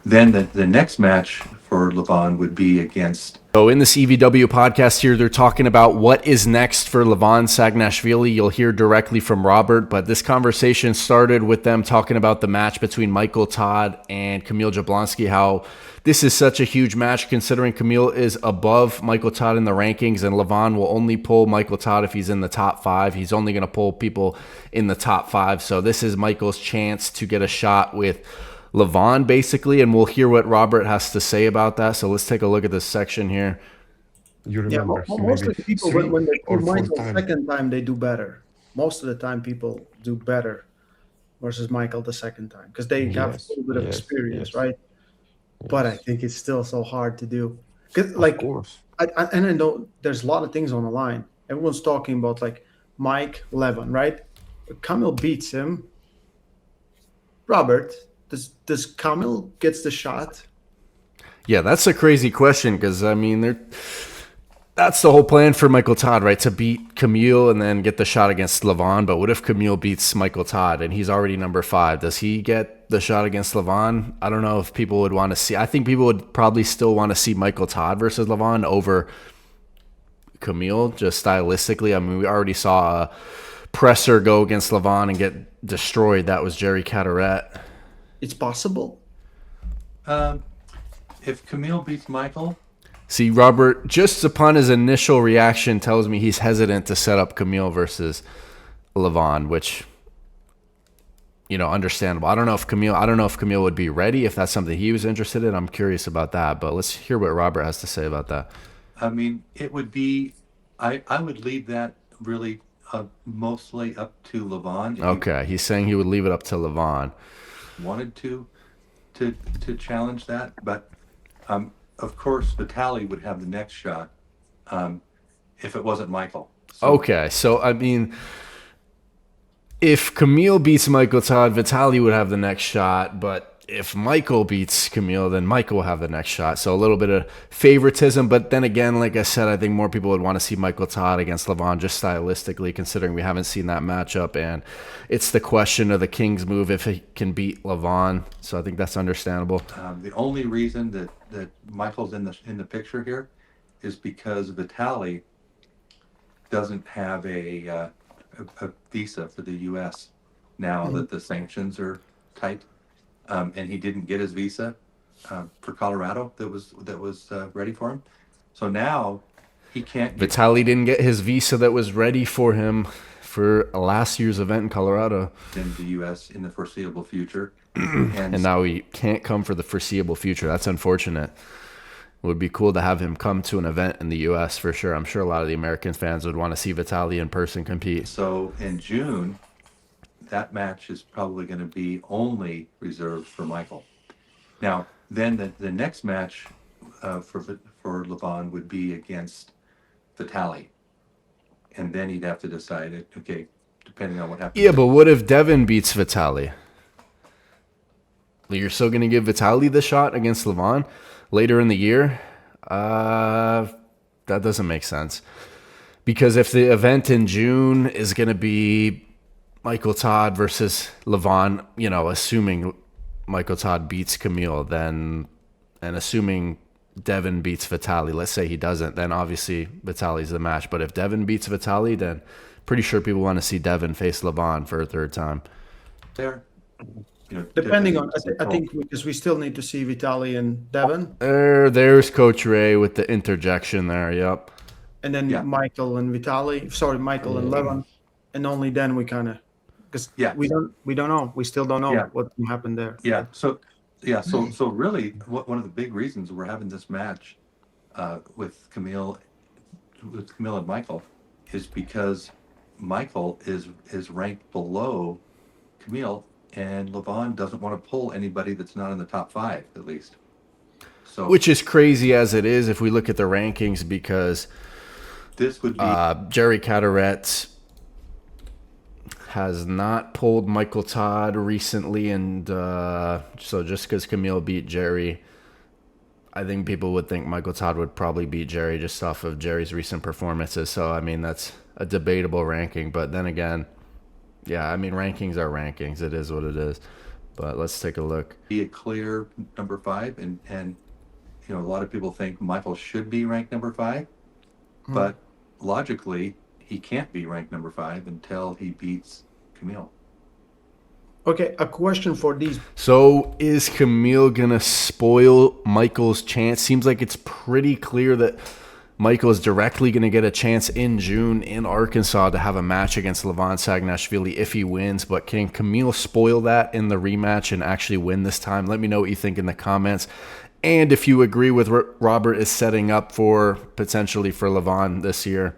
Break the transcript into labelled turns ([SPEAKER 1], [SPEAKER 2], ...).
[SPEAKER 1] then the next match for Levan would be against.
[SPEAKER 2] So in the CVW podcast here, they're talking about what is next for Levan Sagnashvili. You'll hear directly from Robert, but this conversation started with them talking about the match between Michael Todd and Kamil Jablonsky, how this is such a huge match considering Kamil is above Michael Todd in the rankings, and Levan will only pull Michael Todd if he's in the top 5. He's only going to pull people in the top 5. So this is Michael's chance to get a shot with Levan, basically, and we'll hear what Robert has to say about that. So let's take a look at this section here.
[SPEAKER 3] You
[SPEAKER 4] Yeah,
[SPEAKER 3] remember, he
[SPEAKER 4] mostly
[SPEAKER 3] maybe
[SPEAKER 4] people,
[SPEAKER 3] three
[SPEAKER 4] when they do
[SPEAKER 3] or four
[SPEAKER 4] Michael
[SPEAKER 3] times.
[SPEAKER 4] second time, they do better. Most of the time, people do better versus Michael the second time because they have a
[SPEAKER 3] Yes,
[SPEAKER 4] little bit of
[SPEAKER 3] yes,
[SPEAKER 4] experience,
[SPEAKER 3] yes,
[SPEAKER 4] right? But I
[SPEAKER 3] yes.
[SPEAKER 4] think it's still so hard to do. 'Cause,
[SPEAKER 3] Of
[SPEAKER 4] like,
[SPEAKER 3] course.
[SPEAKER 4] and I know there's a lot of things on the line. Everyone's talking about like Mike Levan, right? Kamil beats him. Robert, does Kamil gets the shot?
[SPEAKER 2] Yeah, that's a crazy question because, I mean, that's the whole plan for Michael Todd, right? To beat Kamil and then get the shot against Levan. But what if Kamil beats Michael Todd and he's already number 5? Does he get the shot against Levan? I don't know if people would want to see. I think people would probably still want to see Michael Todd versus Levan over Kamil, just stylistically. I mean, we already saw a presser go against Levan and get destroyed. That was Jerry Cataret.
[SPEAKER 4] It's possible.
[SPEAKER 1] If Kamil beats Michael,
[SPEAKER 2] See, Robert, just upon his initial reaction, tells me he's hesitant to set up Kamil versus Levan, which, understandable. I don't know if Kamil would be ready, if that's something he was interested in. I'm curious about that, but let's hear what Robert has to say about that.
[SPEAKER 1] I mean, it would be. I would leave that really mostly up to Levan. If
[SPEAKER 2] Okay, he's saying he would leave it up to Levan.
[SPEAKER 1] he wanted to challenge that, but of course Vitali would have the next shot if it wasn't Michael. So,
[SPEAKER 2] Okay, so I mean, if Kamil beats Michael Todd, Vitali would have the next shot, but if Michael beats Kamil, then Michael will have the next shot. So a little bit of favoritism, but then again, like I said, I think more people would want to see Michael Todd against Levan just stylistically, considering we haven't seen that matchup, and it's the question of the King's move if he can beat Levan. So I think that's understandable.
[SPEAKER 1] the only reason that Michael's in the picture here is because Vitali doesn't have a visa for the U.S. now that the sanctions are tight, and he didn't get his visa for Colorado that was ready for him. So now he can't get
[SPEAKER 2] Vitali didn't get his visa that was ready for him for last year's event in Colorado,
[SPEAKER 1] in the U.S. in the foreseeable future,
[SPEAKER 2] and now he can't come for the foreseeable future. That's unfortunate. It would be cool to have him come to an event in the U.S. for sure. I'm sure a lot of the American fans would want to see Vitali in person compete.
[SPEAKER 1] So in June, that match is probably going to be only reserved for Michael. Now, then the next match for Levan would be against Vitali, and then he'd have to decide. Okay, depending on what happens.
[SPEAKER 2] Yeah, but what if Devin beats Vitali? You're still going to give Vitali the shot against Levan later in the year? That doesn't make sense. Because if the event in June is going to be Michael Todd versus Levan, assuming Michael Todd beats Kamil, then, and assuming Devin beats Vitali, let's say he doesn't, then obviously Vitali's the match. But if Devin beats Vitali, then pretty sure people want to see Devin face Levan for a third time.
[SPEAKER 1] There,
[SPEAKER 4] Depending on, I think because we still need to see Vitali and Devin,
[SPEAKER 2] There's Coach Ray with the interjection there. Yep.
[SPEAKER 4] and then
[SPEAKER 1] Yeah.
[SPEAKER 4] Michael and Vitali. Sorry, Michael and Levan, and only then we kind of because
[SPEAKER 1] Yeah.
[SPEAKER 4] we don't know. We still don't know
[SPEAKER 1] Yeah.
[SPEAKER 4] what can happen there.
[SPEAKER 1] Yeah. So really, one of the big reasons we're having this match with Camille and Michael is because Michael is ranked below Camille, and Levan doesn't want to pull anybody that's not in the top 5 at least. So
[SPEAKER 2] Which is crazy as it is if we look at the rankings, because
[SPEAKER 1] this would be
[SPEAKER 2] Jerry Cataret has not pulled Michael Todd recently, and so just because Camille beat Jerry, I think people would think Michael Todd would probably beat Jerry just off of Jerry's recent performances. So, I mean, that's a debatable ranking. But then again, yeah, I mean, rankings are rankings. It is what it is. but let's take a look.
[SPEAKER 1] Be a clear number 5, and a lot of people think Michael should be ranked number 5, but logically he can't be ranked number 5 until he beats Camille.
[SPEAKER 4] Okay, a question for these.
[SPEAKER 2] So is Camille gonna spoil Michael's chance? Seems like it's pretty clear that Michael is directly going to get a chance in June in Arkansas to have a match against Levan'S Sagnashvili if he wins. But can Camille spoil that in the rematch and actually win this time? Let me know what you think in the comments. And if you agree with Robert is setting up for potentially for Levan this year.